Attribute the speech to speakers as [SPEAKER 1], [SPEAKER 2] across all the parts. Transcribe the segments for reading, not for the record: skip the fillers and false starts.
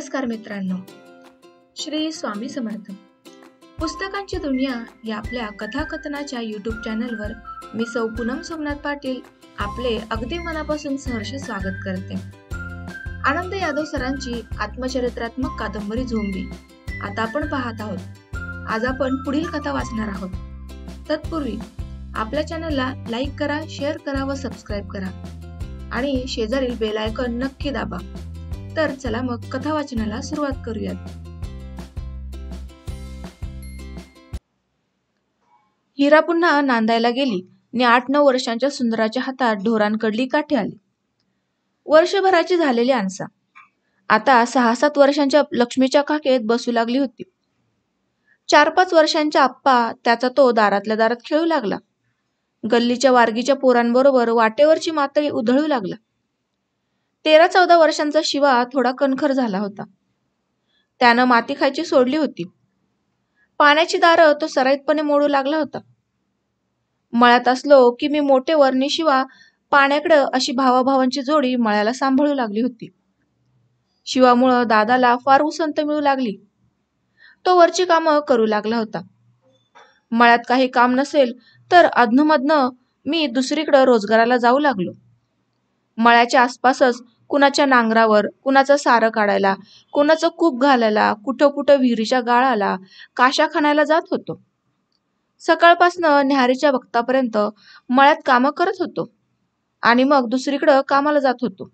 [SPEAKER 1] नमस्कार मित्रांनो, श्री स्वामी समर्थ. पुस्तकांची दुनिया या आपल्या कथाकथनाच्या यूट्यूब चॅनलवर मी सौ पूनम सोमनाथ पाटील आपले अगदी मनापासून सहर्ष स्वागत करते. आनंद यादव सरांची आत्मचरित्रात्मक कादंबरी झोंबी आता आपण पाहत आहोत. आज आपण पुढील कथा वाचणार आहोत. तत्पूर्वी आपल्या चॅनलला लाईक करा, शेअर करा व सबस्क्राईब करा आणि शेजारील बेल आयकॉन नक्की दाबा. तर चला मग कथा वाचनाला सुरुवात करूयात. हिरा पुन्हा नांदायला गेली आणि 8-9 वर्षांच्या सुंदराच्या हातात ढोरांकडली काठी आली. वर्षभराची झालेली आणसा आता 6-7 वर्षांच्या लक्ष्मीच्या काखेत बसू लागली होती. 4-5 वर्षांच्या आप्पा त्याचा तो दारातल्या दारात खेळू लागला. गल्लीच्या वारगीच्या पोरांबरोबर वाटेवरची मातळी उधळू लागला. 13-14 वर्षांचा शिवा थोडा कणखर झाला होता. त्यानं माती खायची सोडली होती. पाण्याची दारं तो सराईतपणे मोडू लागला होता. मळ्यात असलो की मी मोठेवर नि शिवा पाण्याकडं अशी भावाभावांची जोडी मळ्याला सांभाळू लागली होती. शिवामुळं दादाला फार उसंत मिळू लागली. तो वरची कामं करू लागला होता. मळ्यात काही काम नसेल तर अधनमधनं मी दुसरीकडं रोजगाराला जाऊ लागलो. मळ्याच्या आसपासच कुणाच्या नांगरावर, कुणाचं सारं काढायला, कुणाचं कूप घालायला, कुठं कुठं विहिरीच्या गाळाला काशा खणायला जात होतो. सकाळपासनं न्याहारीच्या वक्तापर्यंत मळ्यात कामं करत होतो आणि मग दुसरीकडं कामाला जात होतो.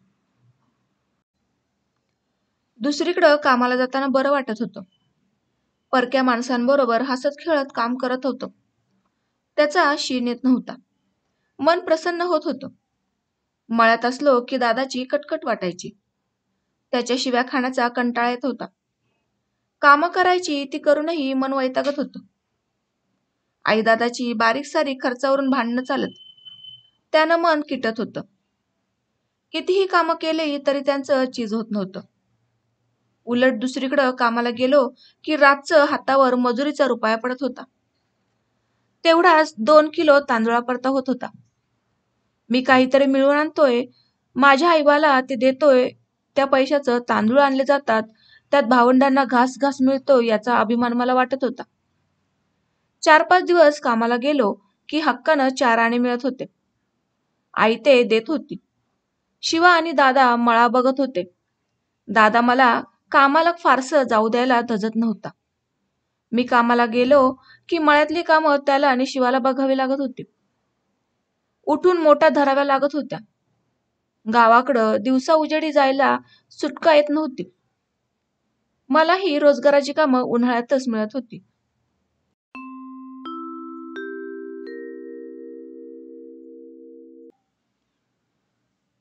[SPEAKER 1] दुसरीकडं कामाला जाताना बरं वाटत होतं. परक्या माणसांबरोबर हसत खेळत काम करत होतो. त्याचा शीण येत नव्हता. मन प्रसन्न होत होतं. मळ्यात असलो की दादाची कटकट वाटायची. त्याच्या शिव्या खाण्याचा कंटाळा येत होता. कामं करायची ती करूनही मन वैतागत होतं. आई दादाची बारीक सारीक खर्चावरून भांडणं चालत. त्यानं मन किटत होतं. कितीही कामं केली तरी त्यांचं चीज होत नव्हतं. उलट दुसरीकडं कामाला गेलो की रातचं हातावर मजुरीचा रुपया पडत होता. तेवढाच 2 किलो तांदूळापरता होत होता. मी काहीतरी मिळवून आणतोय, माझ्या आईबाला ते देतोय, त्या पैशाचं तांदूळ आणले जातात, त्यात भावंडांना घास घास मिळतो याचा अभिमान मला वाटत होता. 4-5 दिवस कामाला गेलो की हक्कानं 4 आणे मिळत होते. आई ते देत होती. शिवा आणि दादा मळा बघत होते. दादा मला कामाला फारसं जाऊ द्यायला धजत नव्हता. मी कामाला गेलो की मळ्यातली कामं त्याला आणि शिवाला बघावी लागत होती. उठून मोठा धराव्या लागत होत्या. गावाकडं दिवसा उजेडी जायला सुटका येत नव्हती. मलाही रोजगाराची कामं उन्हाळ्यातच मिळत होती.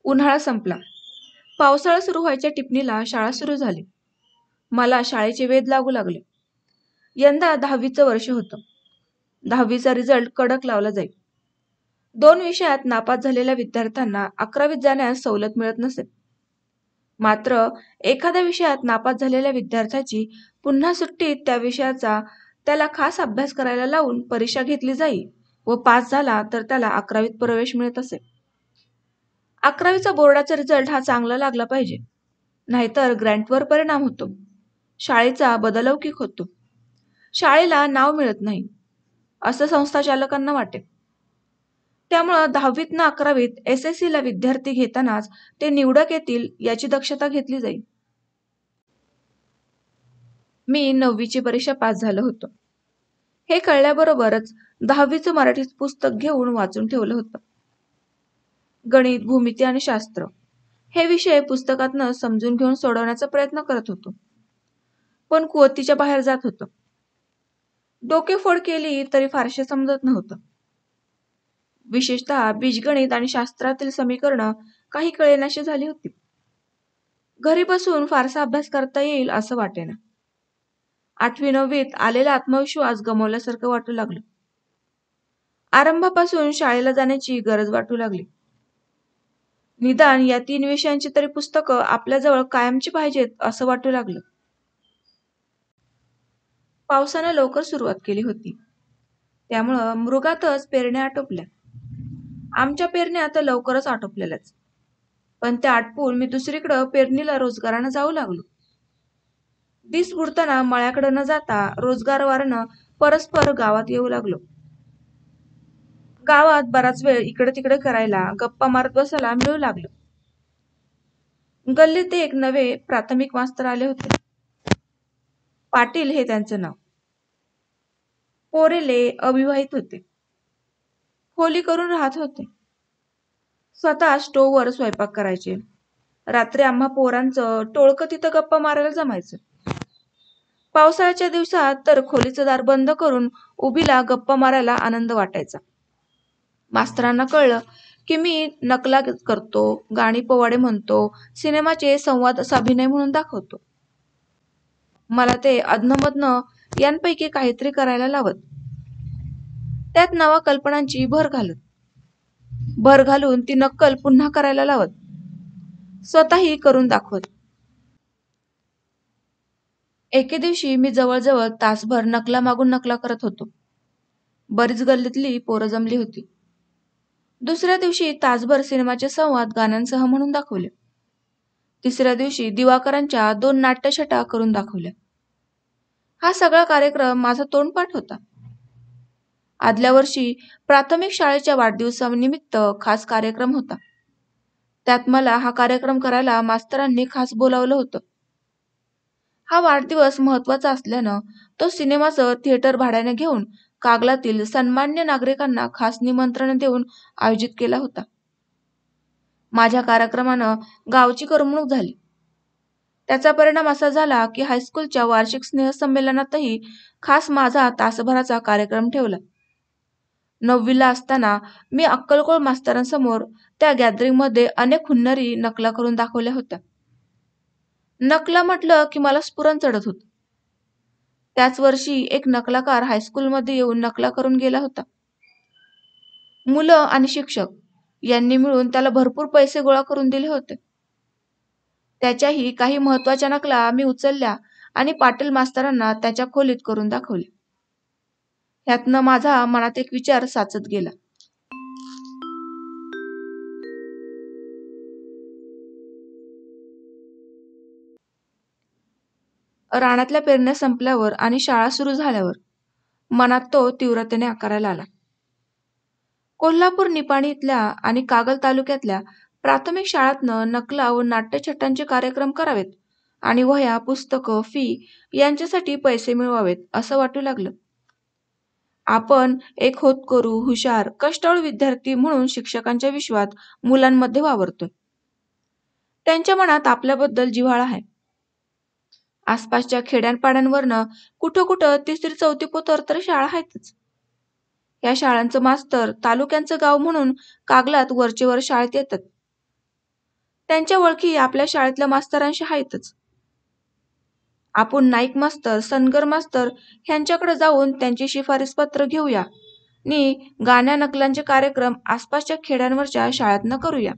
[SPEAKER 1] उन्हाळा संपला. पावसाळा सुरू व्हायच्या टिपणीला शाळा सुरू झाली. मला शाळेचे वेध लागू लागले. यंदा 10वीचं वर्ष होतं. 10वीचा रिझल्ट कडक लावला जाईल. 2 विषयात नापास झालेल्या विद्यार्थ्यांना 11वीत जाण्यास सवलत मिळत नसे. मात्र एखाद्या विषयात नापास झालेल्या विद्यार्थ्याची पुन्हा सुट्टीत त्या विषयाचा त्याला खास अभ्यास करायला लावून परीक्षा घेतली जाई व पास झाला तर त्याला 11वीत प्रवेश मिळत असे. 11वीचा बोर्डाचा रिझल्ट हा चांगला लागला पाहिजे, नाहीतर ग्रँटवर परिणाम होतो. शाळेचा बदलौकिक होतो. शाळेला नाव मिळत नाही असं संस्थाचालकांना वाटे. त्यामुळं 10वीत ना 11वीत SSCला विद्यार्थी घेतानाच ते निवडक येतील याची दक्षता घेतली जाईल. मी 9वीची परीक्षा पास झालो होतो. हे कळल्याबरोबरच 10वीचं मराठीचं पुस्तक घेऊन वाचून ठेवलं होतं. गणित, भूमिती आणि शास्त्र हे विषय पुस्तकातनं समजून घेऊन सोडवण्याचा प्रयत्न करत होतो. पण कुवतीच्या बाहेर जात होतं. डोकेफोड केली तरी फारसे समजत नव्हतं. विशेषतः बीजगणित आणि शास्त्रातील समीकरणं काही कळेनाशी झाली होती. घरी बसून फारसा अभ्यास करता येईल असं वाटेना. 8वी-9वीत आलेला आत्मविश्वास गमावल्यासारखं वाटू लागलं. आरंभापासून शाळेला जाण्याची गरज वाटू लागली. निदान या 3 विषयांची तरी पुस्तकं आपल्याजवळ कायमची पाहिजेत असं वाटू लागलं. पावसानं लवकर सुरुवात केली होती. त्यामुळं मृगातच पेरण्या आटोपल्या. आमच्या पेरण्या तर लवकरच आटोपलेल्याच. पण त्या आटपून मी दुसरीकडं पेरणीला रोजगारानं जाऊ लागलो. दिस बुडताना मळ्याकडे न जाता रोजगारवारानं परस्पर गावात येऊ लागलो. गावात बराच वेळ इकडे तिकडे करायला, गप्पा मारत बसायला मिळू लागलं. गल्लीत एक नवे प्राथमिक मास्तर आले होते. पाटील हे त्यांचं नाव. पोरेले अविवाहित होते. खोली करून राहत होते. स्वतः स्टोव्हवर स्वयंपाक करायचे. रात्री आम्हा पोरांचं टोळकं तिथं गप्पा मारायला जमायचं. पावसाळ्याच्या दिवसात तर खोलीचं दार बंद करून उभीला गप्पा मारायला आनंद वाटायचा. मास्तरांना कळलं की मी नकला करतो, गाणी पोवाडे म्हणतो, सिनेमाचे संवाद अभिनय म्हणून दाखवतो. मला ते अधनंमधनं यांपैकी काहीतरी करायला लावत. त्यात नवा कल्पनांची भर घालून ती नक्कल पुन्हा करायला लावत. स्वतःही करून दाखवत. एके दिवशी मी जवळजवळ तासभर नकला मागून नकला करत होतो. बरीच गल्लीतली पोरं जमली होती. दुसऱ्या दिवशी तासभर सिनेमाचे संवाद गाण्यांसह म्हणून दाखवले. तिसऱ्या दिवशी दिवाकरांच्या 2 नाट्यछटा करून दाखवल्या. हा सगळा कार्यक्रम माझा तोंडपाठ होता. आदल्या वर्षी प्राथमिक शाळेच्या वाढदिवसानिमित्त खास कार्यक्रम होता. त्यात मला हा कार्यक्रम करायला मास्तरांनी खास बोलावलं होतं. हा वाढदिवस महत्वाचा असल्यानं तो सिनेमाचं थिएटर भाड्याने घेऊन कागलातील सन्मान्य नागरिकांना खास निमंत्रण देऊन आयोजित केला होता. माझ्या कार्यक्रमानं गावची करमणूक झाली. त्याचा परिणाम असा झाला की हायस्कूलच्या वार्षिक स्नेहसंमेलनातही खास माझा तासभराचा कार्यक्रम ठेवला. 9वीला असताना मी अक्कलकोट मास्तरांसमोर त्या गॅदरिंगमध्ये अनेक हुन्नरी नकला करून दाखवल्या होत्या. नकला म्हटलं की मला स्फुरण चढत होतं. त्याच वर्षी एक नकलाकार हायस्कूलमध्ये येऊन नकला करून गेला होता. मुलं आणि शिक्षक यांनी मिळून त्याला भरपूर पैसे गोळा करून दिले होते. त्याच्याही काही महत्वाच्या नकला मी उचलल्या आणि पाटील मास्तरांना त्याच्या खोलीत करून दाखवल्या. ह्यातनं माझा मनात एक विचार साचत गेला. रानातल्या पेरण्या संपल्यावर आणि शाळा सुरू झाल्यावर मनात तो तीव्रतेने आकाराला आला. कोल्हापूर निपाणी इथल्या आणि कागल तालुक्यातल्या प्राथमिक शाळांतनं नकला व नाट्यछटांचे कार्यक्रम करावेत आणि वह्या, पुस्तकं, फी यांच्यासाठी पैसे मिळवावेत असं वाटू लागलं. आपण एक होतकरू, हुशार, कष्टाळू विद्यार्थी म्हणून शिक्षकांच्या विश्वात मुलांमध्ये वावरतोय. त्यांच्या मनात आपल्याबद्दल जिव्हाळा आहे. आसपासच्या खेड्यापाड्यांवरनं कुठं कुठं 3री-4थी पोतर तर शाळा आहेतच. या शाळांचं मास्तर तालुक्यांचं गाव म्हणून कागलात वरचेवर शाळेत येतात. त्यांच्या ओळखी आपल्या शाळेतल्या मास्तरांशी आहेतच. आपण नाईक मास्तर, सनगर मास्तर ह्यांच्याकडे जाऊन त्यांची शिफारस पत्र घेऊया आणि गाण्या नकलांचे कार्यक्रम आसपासच्या खेड्यांवरच्या शाळांतनं करूया.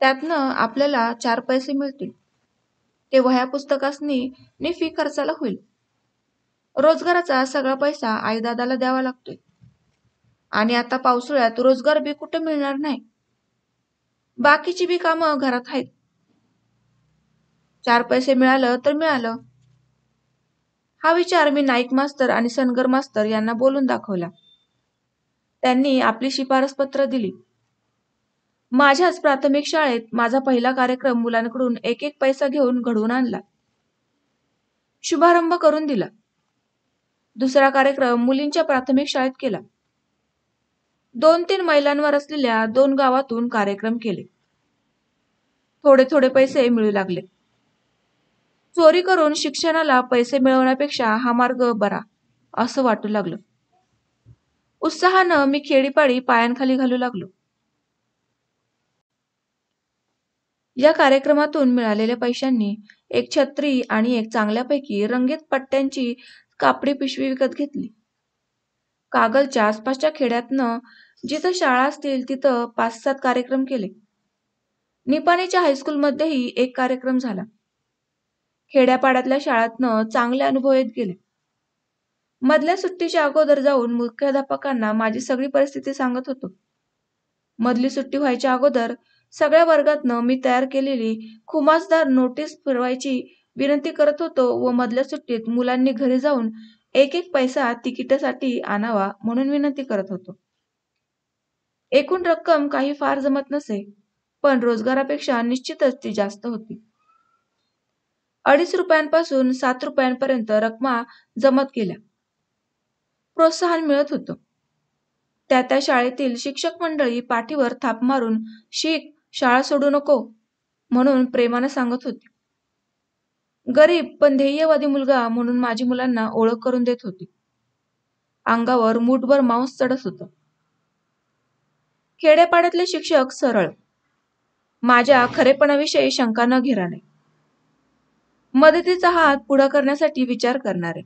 [SPEAKER 1] त्यातनं आपल्याला 4 पैसे मिळतील. ते वह्या पुस्तकासनी आणि फी खर्चाला होईल. रोजगाराचा सगळा पैसा आईदादाला द्यावा लागतोय. आणि आता पावसाळ्यात रोजगार बी कुठे मिळणार नाही. बाकीची बी कामं घरात आहेत. 4 पैसे मिळालं तर मिळालं. हा विचार मी नाईक मास्तर आणि सनगर मास्तर यांना बोलून दाखवला. त्यांनी आपली शिफारस पत्र दिली. माझ्याच प्राथमिक शाळेत माझा पहिला कार्यक्रम मुलांकडून 1-1 पैसा घेऊन घडवून आणला. शुभारंभ करून दिला. दुसरा कार्यक्रम मुलींच्या प्राथमिक शाळेत केला. 2-3 मैलांवर असलेल्या 2 गावातून कार्यक्रम केले. थोडे थोडे पैसे मिळू लागले. चोरी करून शिक्षणाला पैसे मिळवण्यापेक्षा हा मार्ग बरा असं वाटू लागलं. उत्साहानं मी खेडीपाडी पायांखाली घालू लागलो. या कार्यक्रमातून मिळालेल्या पैशांनी एक छत्री आणि एक चांगल्यापैकी रंगीत पट्ट्यांची कापडी पिशवी विकत घेतली. कागलच्या आसपासच्या खेड्यातनं जिथं शाळा असतील तिथं 5-7 कार्यक्रम केले. निपाणीच्या हायस्कूलमध्येही एक कार्यक्रम झाला. खेड्यापाड्यातल्या शाळांतनं चांगले अनुभव येत गेले. मधल्या सुट्टीच्या अगोदर जाऊन मुख्याध्यापकांना माझी सगळी परिस्थिती सांगत होतो. मधली सुट्टी व्हायच्या अगोदर सगळ्या वर्गातनं मी तयार केलेली खुमासदार नोटीस फिरवायची विनंती करत होतो व मधल्या सुट्टीत मुलांनी घरी जाऊन एक एक पैसा तिकिटासाठी आणावा म्हणून विनंती करत होतो. एकूण रक्कम काही फार जमत नसे, पण रोजगारापेक्षा निश्चितच ती जास्त होती. 2.5 रुपयांपासून 7 रुपयांपर्यंत रकमा जमत गेल्या. प्रोत्साहन मिळत होतं. त्या शाळेतील शिक्षक मंडळी पाठीवर थाप मारून "शिक, शाळा सोडू नको" म्हणून प्रेमानं सांगत होते. गरीब पण ध्येयवादी मुलगा म्हणून माझी मुलांना ओळख करून देत होती. अंगावर मूठभर मांस चढत होतं. खेड्यापाड्यातले शिक्षक सरळ, माझ्या खरेपणाविषयी शंका न घेणारे, मदतीचा हात पुढं करण्यासाठी विचार करणारे,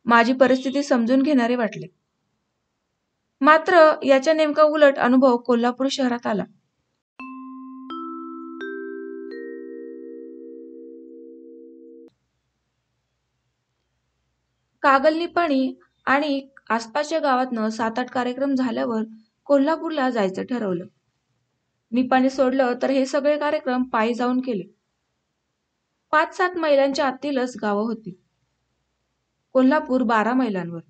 [SPEAKER 1] माझी परिस्थिती समजून घेणारे वाटले. मात्र याच्या नेमका उलट अनुभव कोल्हापूर शहरात आला. कागल निपाणी आणि आसपासच्या गावातनं 7-8 कार्यक्रम झाल्यावर कोल्हापूरला जायचं ठरवलं. निपाणी सोडलं तर हे सगळे कार्यक्रम पायी जाऊन केले. 5-7 मैलांच्या आतीलच गावं होती. कोल्हापूर 12 मैलांवर.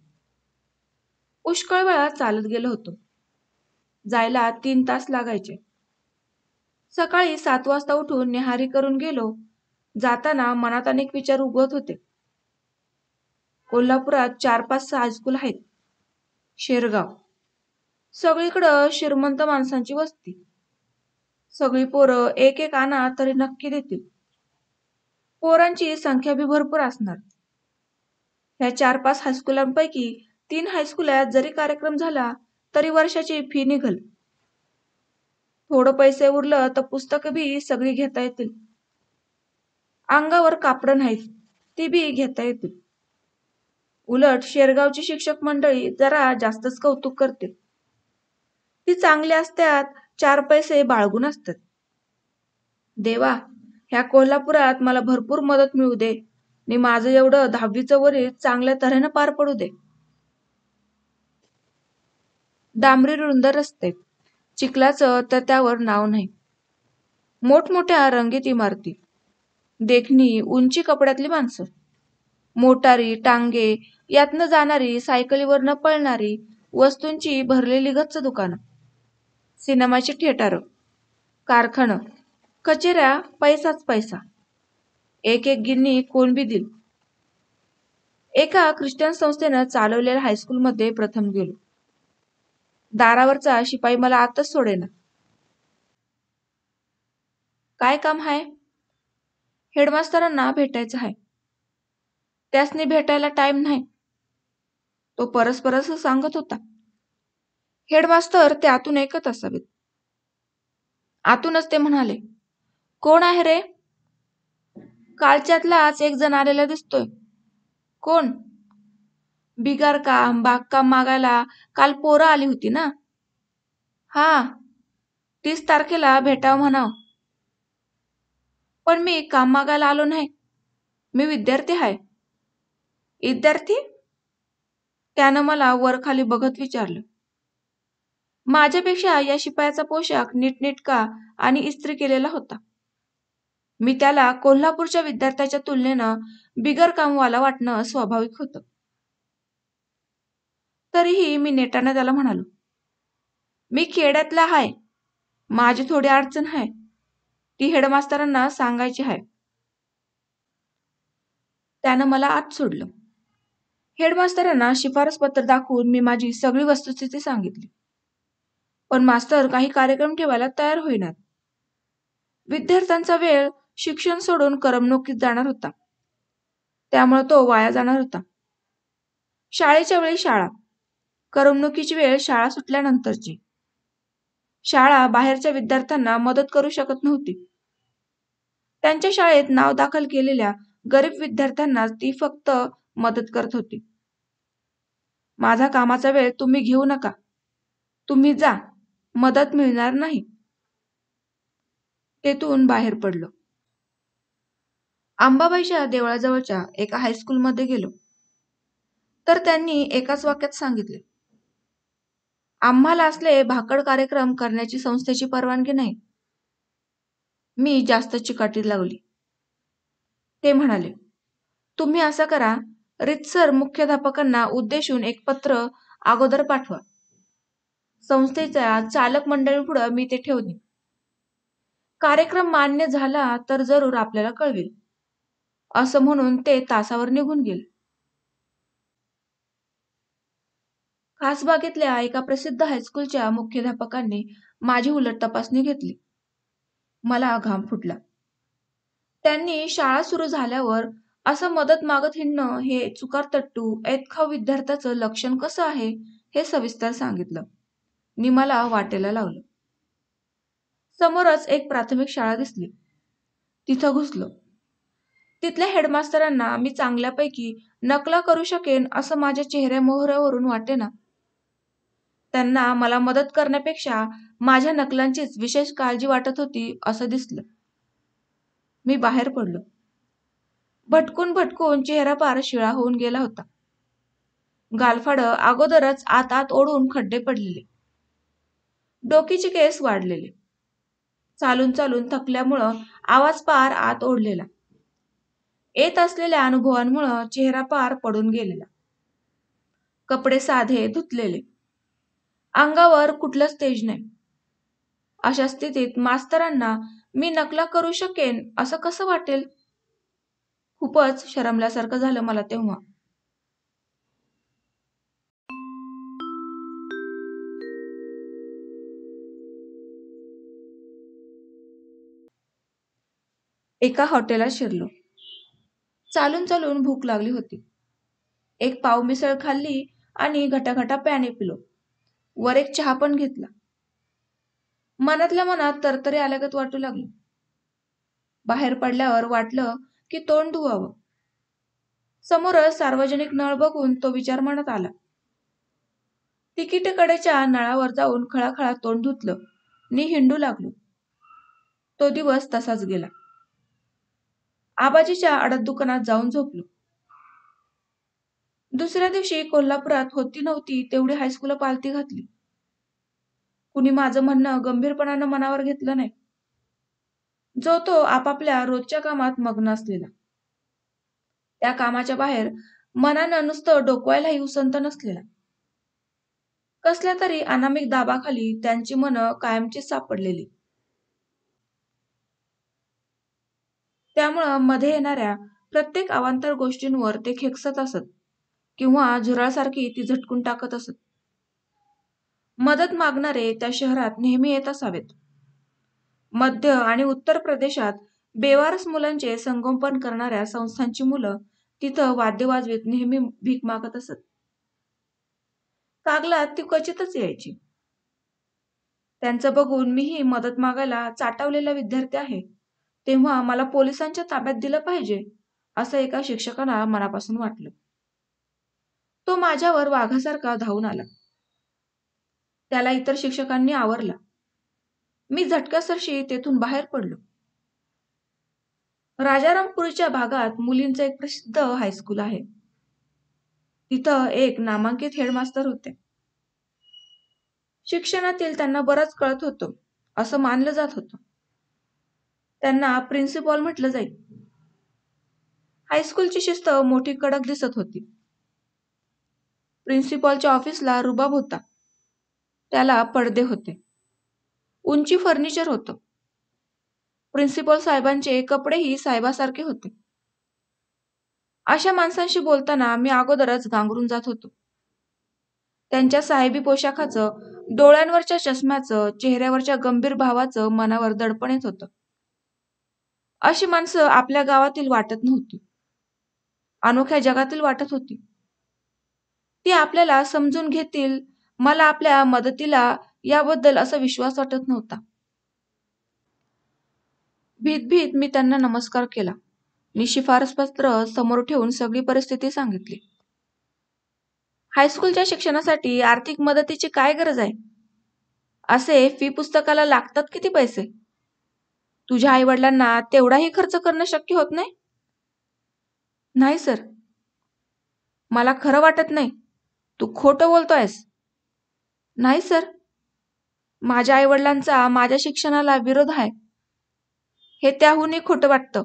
[SPEAKER 1] पुष्कळ वेळा चालत गेलो होतो. जायला 3 तास लागायचे. सकाळी 7 वाजता उठून न्याहारी करून गेलो. जाताना मनात अनेक विचार उगवत होते. कोल्हापुरात 4-5 हायस्कूल आहेत. शेरगाव. सगळीकडं श्रीमंत माणसांची वस्ती. सगळी पोरं एक एक आणा तरी नक्की देतील. पोरांची संख्या बी भरपूर असणार. ह्या 4-5 हायस्कुलांपैकी 3 हायस्कुलात जरी कार्यक्रम झाला तरी वर्षाची फी निघल. थोडं पैसे उरलं तर पुस्तकं बी सगळी घेता येतील. अंगावर कापडं नाहीत, ती बी घेता येतील. उलट शेरगावची शिक्षक मंडळी जरा जास्तच कौतुक करतील. ती चांगली असतात, 4 पैसे बाळगून असतात. देवा, ह्या कोल्हापुरात मला भरपूर मदत मिळू दे आणि माझं एवढं 10वीचं वरील चांगल्या तऱ्हेनं पार पडू दे. डांबरी रुंद रस्ते, चिखलाचं तर त्यावर नाव नाही. मोठमोठ्या रंगीत इमारती, देखणी उंची कपड्यातली माणसं, मोटारी, टांगे, यातनं जाणारी, सायकलीवरनं पळणारी, वस्तूंची भरलेली गच्च दुकानं, सिनेमाची थिएटरं, कारखानं, कचेऱ्या, पैसाच पैसा. एक एक गिन्नी कोण बी दिल. एका ख्रिश्चन संस्थेनं चालवलेल्या हायस्कूलमध्ये प्रथम गेलो. दारावरचा शिपाई मला आतच सोडेना. काय काम हाय? हेडमास्तरांना भेटायचं हाय. त्यासनी भेटायला टाइम नाही. तो परस्पर सांगत होता. हेडमास्तर ते आतून ऐकत असावेत. आतूनच ते म्हणाले, कोण आहे रे? कालच्यातलाच एक जण आलेला दिसतोय. कोण? बिगार काम, बागकाम मागायला काल पोरं आली होती ना? हा, 30 तारखेला भेटावं म्हणाव. पण मी काम मागायला आलो नाही. मी विद्यार्थी आहे. विद्यार्थी? त्यानं मला वर-खाली बघत विचारलं. माझ्यापेक्षा या शिपायाचा पोशाख नीटनेटका आणि इस्त्री केलेला होता. मी त्याला कोल्हापूरच्या विद्यार्थ्याच्या तुलनेनं बिगर कामवाला वाटणं स्वाभाविक होतं. तरीही मी नेटानं त्याला म्हणालो, मी खेड्यातला हाय. माझी थोडी अडचण आहे. ती हेडमास्तरांना सांगायची आहे. त्यानं मला आत सोडलं. हेडमास्तरांना शिफारसपत्र दाखवून मी माझी सगळी वस्तुस्थिती सांगितली. पण मास्तर काही कार्यक्रम ठेवायला तयार होईनात. विद्यार्थ्यांचा वेळ शिक्षण सोडून करमणुकीत जाणार होता. त्यामुळे तो वाया जाणार होता. शाळेच्या वेळी शाळा, करमणुकीची वेळ शाळा सुटल्यानंतरची. शाळा बाहेरच्या विद्यार्थ्यांना मदत करू शकत नव्हती. त्यांच्या शाळेत नाव दाखल केलेल्या गरीब विद्यार्थ्यांनाच ती फक्त मदत करत होती. माझा कामाचा वेळ तुम्ही घेऊ नका. तुम्ही जा, मदत मिळणार नाही. तेथून बाहेर पडलो. अंबाबाईच्या देवळाजवळच्या एका हायस्कूलमध्ये गेलो. तर त्यांनी एकाच वाक्यात सांगितले, आम्हाला असले भाकड कार्यक्रम करण्याची संस्थेची परवानगी नाही. मी जास्त चिकाटी लावली. ते म्हणाले, तुम्ही असं करा, रीतसर मुख्याध्यापकांना उद्देशून एक पत्र अगोदर पाठवा. संस्थेच्या चालक मंडळीपुढे मी ते ठेवले. कार्यक्रम मान्य झाला तर जरूर आपल्याला कळवेल. असं म्हणून ते तासावर निघून गेले. खासबागेतल्या एका प्रसिद्ध हायस्कूलच्या मुख्याध्यापकांनी माझी उलट तपासणी घेतली. मला घाम फुटला. त्यांनी शाळा सुरू झाल्यावर असं मदत मागत हिंडणं हे चुकारटट्टू ऐतखाऊ विद्यार्थ्याचं लक्षण कसं आहे हे सविस्तर सांगितलं. नि मला वाटेला लावलं. समोरच एक प्राथमिक शाळा दिसली. तिथं घुसलो. तिथल्या हेडमास्तरांना मी चांगल्यापैकी नकला करू शकेन असं माझ्या चेहऱ्यामोहऱ्यावरून वाटेना. त्यांना मला मदत करण्यापेक्षा माझ्या नकलांचीच विशेष काळजी वाटत होती असं दिसलं. मी बाहेर पडलो. भटकून भटकून चेहरा पार शिळा होऊन गेला होता. गालफाडं अगोदरच आत आत ओढून खड्डे पडलेले. डोकीचे केस वाढलेले. चालून चालून थकल्यामुळं आवाज पार आत ओढलेला. येत असलेल्या अनुभवांमुळं चेहरा पार पडून गेलेला. कपडे साधे धुतलेले. अंगावर कुठलंच तेज नाही. अशा स्थितीत मास्तरांना मी नकला करू शकेन असं कसं वाटेल? खूपच शरमल्यासारखं झालं मला तेव्हा. एका हॉटेलात शिरलो. चालून चालून भूक लागली होती. एक पाव मिसळ खाल्ली आणि घटाघटा पाणी पिलो. वर एक चहा पण घेतला. मनातल्या मनात तरतरी आल्यागत वाटू लागलं. बाहेर पडल्यावर वाटलं की तोंड धुवावं. समोरच सार्वजनिक नळ बघून तो विचार मनात आला. तिकीटकडेच्या नळावर जाऊन खळाखळा तोंड धुतलं नि हिंडू लागलो. तो दिवस तसाच गेला. आबाजीच्या आडत दुकानात जाऊन झोपलो. दुसऱ्या दिवशी कोल्हापुरात होती नव्हती तेवढी हायस्कूल पालथी घातली. कुणी माझं म्हणणं गंभीरपणानं मनावर घेतलं नाही. जो तो आपापल्या रोजच्या कामात मग्न असलेला. त्या कामाच्या बाहेर मनानं नुसतं डोकवायलाही उसंत नसलेला. कसल्या तरी अनामिक दाबाखाली त्यांची मनं कायमचीच सापडलेली. त्यामुळं मध्ये येणाऱ्या प्रत्येक अवांतर गोष्टींवर ते खेकसत असत किंवा झुरळासारखी ती झटकून टाकत असत. मदत मागणारे त्या शहरात नेहमी येत असावेत. मध्य आणि उत्तर प्रदेशात बेवारस मुलांचे संगोपन करणाऱ्या संस्थांची मुलं तिथं वाद्य वाजवीत नेहमी भीक मागत असत. कागलात ती क्वचितच यायची. त्यांचं बघून मीही मदत मागायला चाटावलेला विद्यार्थी आहे, तेव्हा मला पोलिसांच्या ताब्यात दिलं पाहिजे असं एका शिक्षकाला मनापासून वाटलं. तो माझ्यावर वाघासारखा धावून आला. त्याला इतर शिक्षकांनी आवरला. मी झटक्यासरशी तेथून बाहेर पडलो. राजारामपुरीच्या भागात मुलींचं एक प्रसिद्ध हायस्कूल आहे. तिथं एक नामांकित हेडमास्तर होते. शिक्षणातील त्यांना बरंच कळत होतं असं मानलं जात होतं. त्यांना प्रिन्सिपॉल म्हटलं जाईल. हायस्कूलची शिस्त मोठी कडक दिसत होती. प्रिन्सिपॉलच्या ऑफिसला रुबाब होता. त्याला पडदे होते. उंची फर्निचर होतं. प्रिन्सिपॉल साहेबांचे कपडेही साहेबासारखे होते. अशा माणसांशी बोलताना मी अगोदरच गांगरून जात होतो. त्यांच्या साहेबी पोशाखाचं, डोळ्यांवरच्या चष्म्याचं, चेहऱ्यावरच्या गंभीर भावाचं मनावर दडपण येत होतं. अशी माणसं आपल्या गावातील वाटत नव्हती. अनोख्या जगातील वाटत होती. ती आपल्याला समजून घेतील, मला आपल्या मदतीला याबद्दल असा विश्वास वाटत नव्हता. भीत भीत मी त्यांना नमस्कार केला. मी शिफारसपत्र समोर ठेवून सगळी परिस्थिती सांगितली. हायस्कूलच्या शिक्षणासाठी आर्थिक मदतीची काय गरज आहे? असे फी पुस्तकाला लागतात किती पैसे? तुझ्या आईवडिलांना तेवढाही खर्च करणं शक्य होत नाही? नाही सर, मला खरं वाटत नाही. तू खोटं बोलतोयस. नाही सर, माझ्या आईवडिलांचा माझ्या शिक्षणाला विरोध आहे. हे त्याहूनही खोटं वाटतं.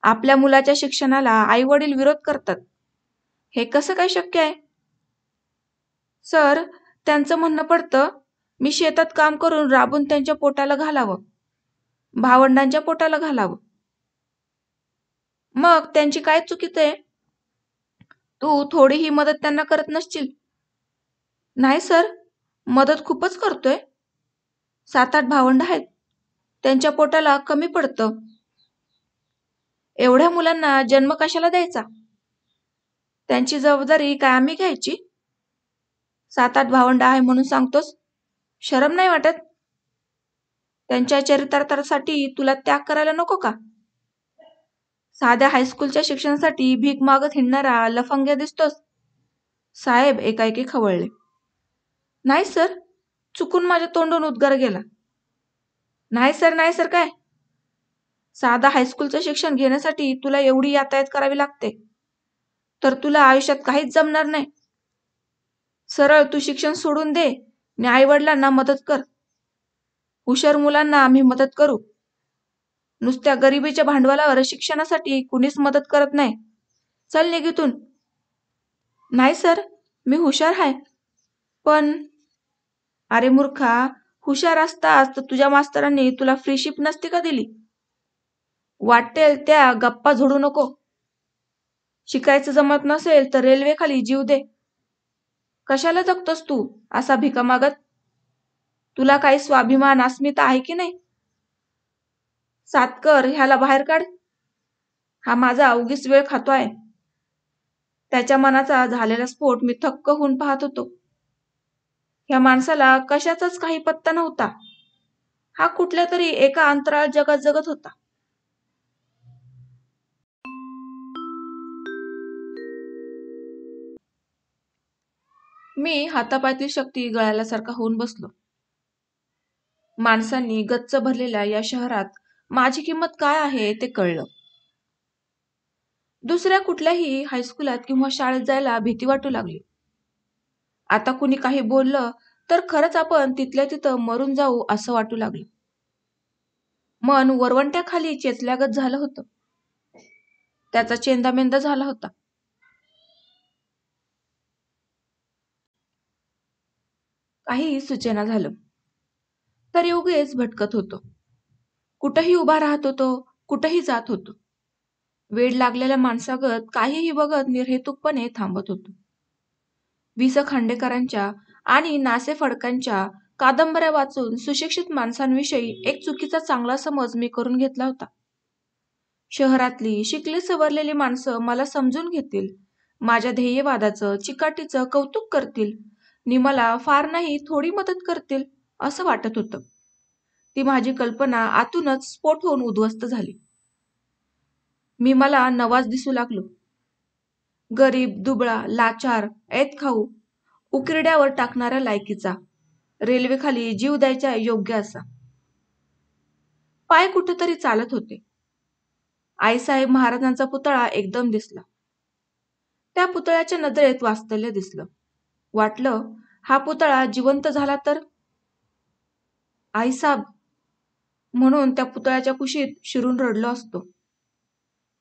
[SPEAKER 1] आपल्या मुलाच्या शिक्षणाला आईवडील विरोध करतात, हे कसं काय शक्य आहे? सर, त्यांचं म्हणणं पडतं, मी शेतात काम करून राबून त्यांच्या पोटाला घालावं, भावंडांच्या पोटाला घालावं. मग त्यांची काय चुकीचं आहे? तू थोडीही मदत त्यांना करत नसशील? नाही सर, मदत खूपच करतोय. 7-8 भावंड आहेत, त्यांच्या पोटाला कमी पडतं. एवढ्या मुलांना जन्म कशाला द्यायचा? त्यांची जबाबदारी काय आम्ही घ्यायची? 7-8 भावंड आहे म्हणून सांगतोस, शरम नाही वाटत? त्यांच्या चरितार्थासाठी तुला त्याग करायला नको का? साध्या हायस्कूलच्या शिक्षणासाठी भीक मागत हिंडणारा लफंग्या दिसतोस. साहेब एकाएकी खवळले. नाही सर, चुकून माझ्या तोंडून उद्गार गेला. नाही सर काय? साधा हायस्कूलचं शिक्षण घेण्यासाठी तुला एवढी यातायात करावी लागते, तर तुला आयुष्यात काहीच जमणार नाही. सरळ तू शिक्षण सोडून दे आणि आईवडिलांना मदत कर. हुशार मुलांना आम्ही मदत करू. नुसत्या गरिबीच्या भांडवलावर शिक्षणासाठी कुणीच मदत करत नाही. चल निघितून. नाही सर, मी हुशार आहे. पण अरे मूर्खा, हुशार असतास तर तुझ्या मास्तरांनी तुला फ्री शिप नसती का दिली? वाटेल त्या गप्पा झोडू नको. शिकायचं जमत नसेल तर रेल्वेखाली जीव दे. कशाला जगतोस तू असा भिका मागत? तुला काही स्वाभिमान अस्मिता आहे की नाही? सातकर, ह्याला बाहेर काढ. हा माझा उगीच वेळ खातोय. त्याच्या मनाचा झालेला स्फोट मी थक्क होऊन पाहत होतो. ह्या माणसाला कशाचाच काही पत्ता नव्हता. हा कुठल्या तरी एका अंतराळ जगात जगत होता. मी हातापायतील शक्ती गळाल्यासारखा होऊन बसलो. माणसांनी गच्च भरलेल्या या शहरात माझी किंमत काय आहे ते कळलं. दुसऱ्या कुठल्याही हायस्कुलात किंवा शाळेत जायला भीती वाटू लागली. आता कुणी काही बोललं तर खरंच आपण तिथल्या तिथं मरून जाऊ असं वाटू लागलं. मन वरवंट्याखाली चेचल्यागत झालं होतं. त्याचा चेंदामेंदा झाला होता. काही सुचेना झालं. तरी उगेच भटकत होतो. कुठंही उभा राहत होतो, कुठंही जात होतो. वेड लागलेल्या माणसागत काहीही बघत निर्हेतुकपणे थांबत होतो. वि. स. खांडेकरांच्या आणि नासे फडक्यांच्या कादंबऱ्या वाचून सुशिक्षित माणसांविषयी एक चुकीचा चांगला समज मी करून घेतला होता. शहरातली शिकली सवरलेली माणसं मला समजून घेतील, माझ्या ध्येयवादाचं चिकाटीचं कौतुक करतील नि मला फार नाही थोडी मदत करतील असं वाटत होतं. ती माझी कल्पना आतूनच स्फोट होऊन उद्ध्वस्त झाली. मी मला नवाज दिसू लागलो. गरीब, दुबळा, लाचार, ऐतखाऊ, उकिरड्यावर टाकणाऱ्या लायकीचा, रेल्वेखाली जीव द्यायच्या योग्य असा. पाय कुठेतरी चालत होते. आईसाहेब महाराजांचा पुतळा एकदम दिसला. त्या पुतळ्याच्या नजरेत वात्सल्य दिसलं. वाटलं हा पुतळा जिवंत झाला तर? आईसाब म्हणून त्या पुतळ्याच्या कुशीत शिरून रडलो असतो.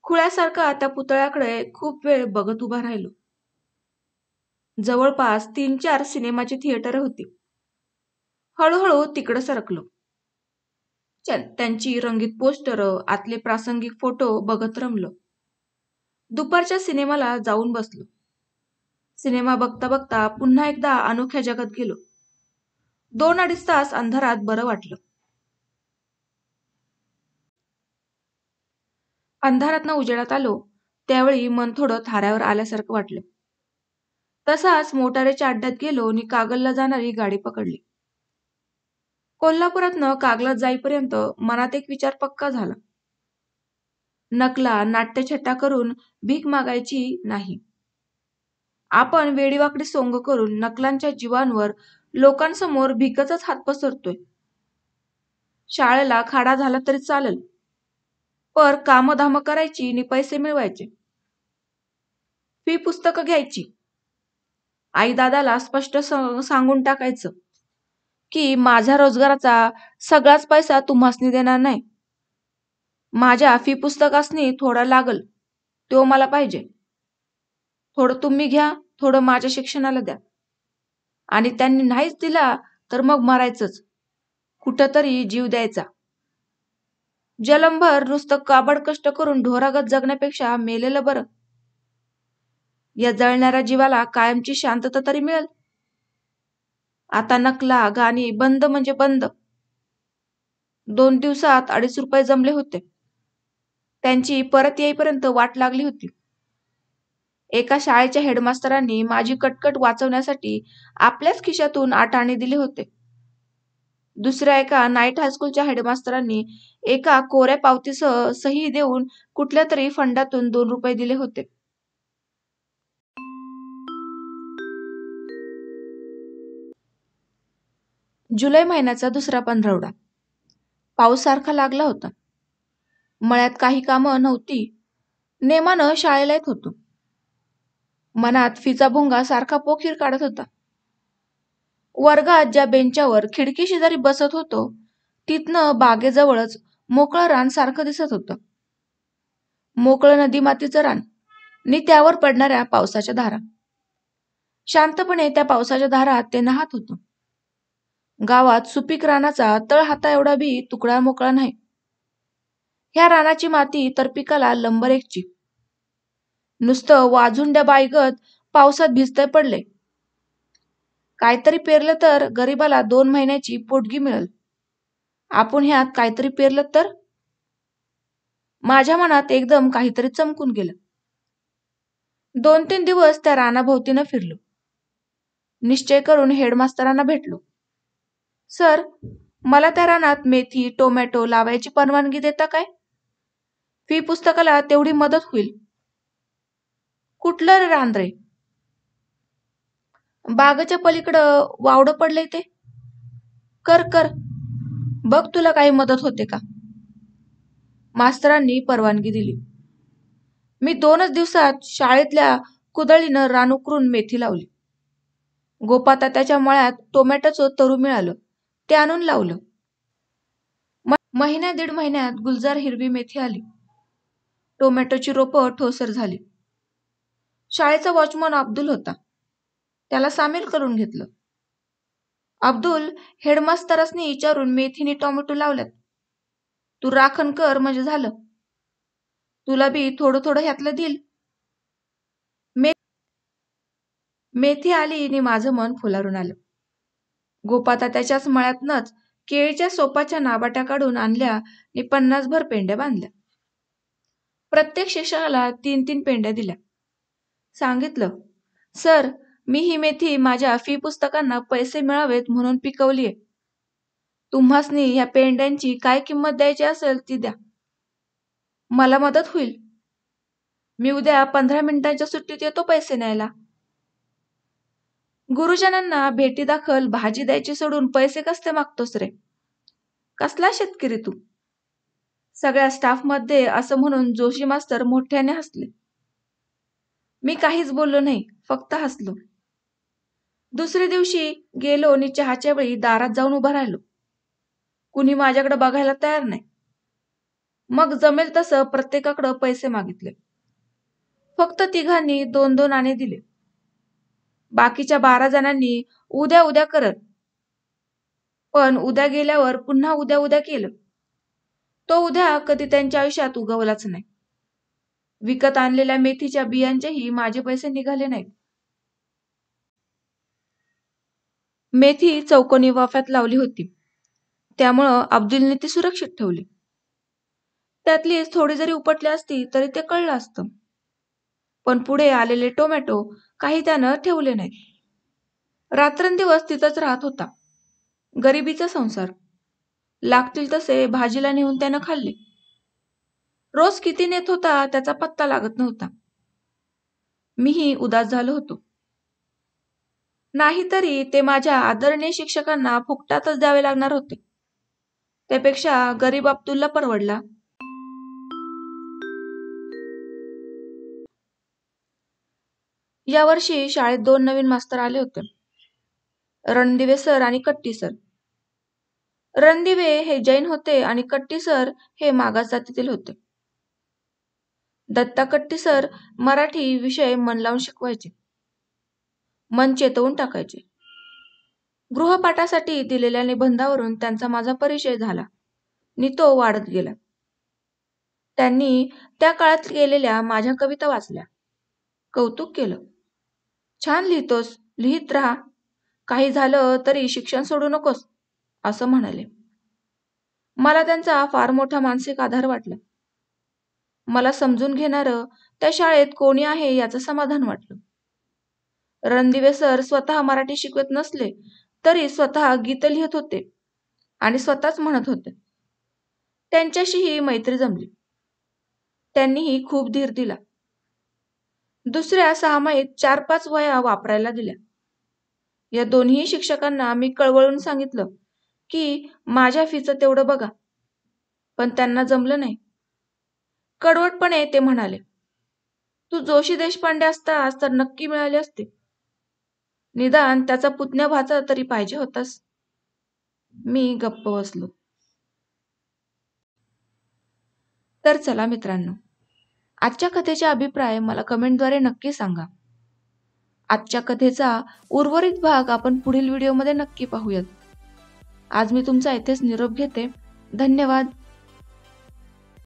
[SPEAKER 1] खुळ्यासारखा त्या पुतळ्याकडे खूप वेळ बघत उभा राहिलो. जवळपास 3-4 सिनेमाची थिएटर होती. हळूहळू तिकडं सरकलो. त्यांची रंगीत पोस्टर, आतले प्रासंगिक फोटो बघत रमलो. दुपारच्या सिनेमाला जाऊन बसलो. सिनेमा बघता बघता पुन्हा एकदा अनोख्या जगात गेलो. 2-2.5 तास अंधारात बरं वाटलं. अंधारातनं उजेडात आलो त्यावेळी मन थोडं थाऱ्यावर आल्यासारखं वाटलं. तसाच मोटारीच्या अड्ड्यात गेलो आणि कागलला जाणारी गाडी पकडली. कोल्हापुरातनं कागलात जाईपर्यंत मनात एक विचार पक्का झाला. नकला नाट्यछटा करून भीक मागायची नाही. आपण वेडीवाकडी सोंग करून नकलांच्या जीवांवर लोकांसमोर भिकचाच हात पसरतोय. शाळेला खाडा झाला तरी चालेल, पर कामधाम करायची आणि पैसे मिळवायचे. फी पुस्तकं घ्यायची. आई दादाला स्पष्ट सांगून टाकायचं की माझ्या रोजगाराचा सगळाच पैसा तुम्हासनी देणार नाही. माझ्या फी पुस्तकासनी थोडा लागल, तो मला पाहिजे. थोडं तुम्ही घ्या, थोडं माझ्या शिक्षणाला द्या. आणि त्यांनी नाहीच दिला तर मग मरायचंच, कुठंतरी जीव द्यायचा. जलमभर नुसतं काबड कष्ट करून ढोरागत जगण्यापेक्षा मेलेलं बरं. या जळणाऱ्या जीवाला कायमची शांतता तरी मिळेल. आता नकला गाणी बंद म्हणजे बंद. 2 दिवसात 2.5 रुपये जमले होते. त्यांची परत येईपर्यंत वाट लागली होती. एका शाळेच्या हेडमास्तरांनी माझी कटकट वाचवण्यासाठी आपल्याच खिशातून 8 आणे दिले होते. दुसऱ्या एका नाईट हायस्कूलच्या हेडमास्तरांनी एका कोऱ्या पावतीसह सही देऊन कुठल्या तरी फंडातून 2 रुपये दिले होते. जुलै महिन्याचा दुसरा पंधरवडा. पाऊस सारखा लागला होता. मळ्यात काही कामं नव्हती. नेमानं शाळेला येत होतो. मनात फीचा भोंगा सारखा पोखीर काढत होता. वर्गात ज्या बेंचावर खिडकी शेजारी बसत होतो, तिथनं बागेजवळच मोकळं रान सारखं दिसत होतं. मोकळं नदी मातीचं रान आणि त्यावर पडणाऱ्या पावसाच्या धारा. शांतपणे त्या पावसाच्या धारात ते न्हात होतं. गावात सुपीक रानाचा तळ हाता एवढा बी तुकडा मोकळा नाही. ह्या रानाची माती तर पिकाला लंबरेखची. नुसतं वाझुंड्या बाईगत पावसात भिजतय पडले. काहीतरी पेरलं तर गरीबाला 2 महिन्याची पोटगी मिळेल. आपण ह्यात काहीतरी पेरलं तर? माझ्या मनात एकदम काहीतरी चमकून गेलं. 2-3 दिवस त्या रानाभोवतीनं फिरलो. निश्चय करून हेडमास्तरांना भेटलो. सर, मला त्या रानात मेथी, टोमॅटो लावायची परवानगी देता काय? फी पुस्तकाला तेवढी मदत होईल. कुठलं रान रे? बागेच्या पलीकडं वावडं पडलंय ते. कर. बघ तुला काही मदत होते का? मास्तरांनी परवानगी दिली. मी 2च दिवसात शाळेतल्या कुदळीनं रान उकरून मेथी लावली. गोपातात्याच्या मळ्यात टोमॅटोचं तरू मिळालं, ते आणून लावलं. महिन्या 1.5 महिन्यात गुलजार हिरवी मेथी आली. टोमॅटोची रोपं ठोसर झाली. शाळेचा वॉचमन अब्दुल होता. त्याला सामील करून घेतलं. अब्दुल, हेडमास्तरासनी विचारून मेथीनी टोमॅटो लावल्यात. तू राखण कर म्हणजे झालं. तुला बी थोडं थोडं ह्यातलं देईल. मेथी आली आणि माझं मन फुलारून आलं. गोपातात्याच्याच मळ्यातनच केळीच्या सोपाच्या नाबाट्या काढून आणल्या आणि 50 भर पेंड्या बांधल्या. प्रत्येक शिक्षकाला 3-3 पेंड्या दिल्या. सांगितलं, सर, मी ही मेथी माझ्या फी पुस्तकांना पैसे मिळावेत म्हणून पिकवलीये. तुम्हासनी ह्या पेंड्यांची काय किंमत द्यायची असेल ती द्या. मला मदत होईल. मी उद्या 15 मिनिटांच्या सुट्टीत येतो पैसे न्यायला. गुरुजनांना भेटीदाखल भाजी द्यायची सोडून पैसे कसले मागतोस रे? कसला शेतकरी तू? सगळ्या स्टाफमध्ये असं म्हणून जोशी मास्तर मोठ्याने हसले. मी काहीच बोललो नाही, फक्त हसलो. दुसऱ्या दिवशी गेलो आणि चहाच्या वेळी दारात जाऊन उभा राहिलो. कुणी माझ्याकडे बघायला तयार नाही. मग जमेल तसं प्रत्येकाकडे पैसे मागितले. फक्त 3घांनी 2-2 आणे दिले. बाकीच्या 12 जणांनी उद्या करत. पण उद्या गेल्यावर पुन्हा उद्या केलं. तो उद्या कधी त्यांच्या आयुष्यात उगवलाच नाही. विकत आणलेल्या मेथीच्या बियांचेही माझे पैसे निघाले नाहीत. मेथी चौकोनी वाफ्यात लावली होती. त्यामुळं अब्दुलने ती सुरक्षित ठेवली. त्यातलीच थोडी जरी उपटली असती तरी ते कळलं असतं. पण पुढे आलेले टोमॅटो काही त्यानं ठेवले नाहीत. रात्रंदिवस तिथंच राहत होता. गरिबीचा संसार. लागतील तसे भाजीला नेऊन त्यानं खाल्ले. रोज किती नेत होता त्याचा पत्ता लागत नव्हता. मीही उदास झालो होतो. नाहीतरी ते माझ्या आदरणीय शिक्षकांना फुकटातच द्यावे लागणार होते. त्यापेक्षा गरीब अब्दुलला परवडला. यावर्षी शाळेत 2 नवीन मास्तर आले होते, रणदिवे सर आणि कट्टी सर. रणदिवे हे जैन होते आणि कट्टी सर हे मागास जातीतील होते. दत्ता कट्टी सर मराठी विषय मन लावून शिकवायचे, मन चेतवून टाकायचे. गृहपाठासाठी दिलेल्या निबंधावरून त्यांचा माझा परिचय झाला आणि तो वाढत गेला. त्यांनी त्या काळात केलेल्या माझ्या कविता वाचल्या, कौतुक केलं. छान लिहितोस, लिहित राहा, काही झालं तरी शिक्षण सोडू नकोस, असं म्हणाले. मला त्यांचा फार मोठा मानसिक आधार वाटला. मला समजून घेणारं त्या शाळेत कोणी आहे याचं समाधान वाटलं. रणदिवे सर स्वतः मराठी शिकवत नसले तरी स्वतः गीत लिहित होते आणि स्वतःच म्हणत होते. त्यांच्याशीही मैत्री जमली. त्यांनीही खूप धीर दिला. दुसऱ्या सहामाहीत 4-5 वह्या वापरायला दिल्या. या दोन्ही शिक्षकांना मी कळवळून सांगितलं की माझ्या फीचं तेवढं बघा, पण त्यांना जमलं नाही. कडवटपणे ते म्हणाले, तू जोशी देशपांडे असतास तर नक्की मिळाले असते. निदान त्याचा पुतण्या भाचा तरी पाहिजे होतास. मी गप्प बसलो. तर चला मित्रांनो, आजच्या कथेचे अभिप्राय मला कमेंटद्वारे नक्की सांगा. आजच्या कथेचा उर्वरित भाग आपण पुढील व्हिडिओमध्ये नक्की पाहूयात. आज मी तुमचा इथेच निरोप घेते. धन्यवाद.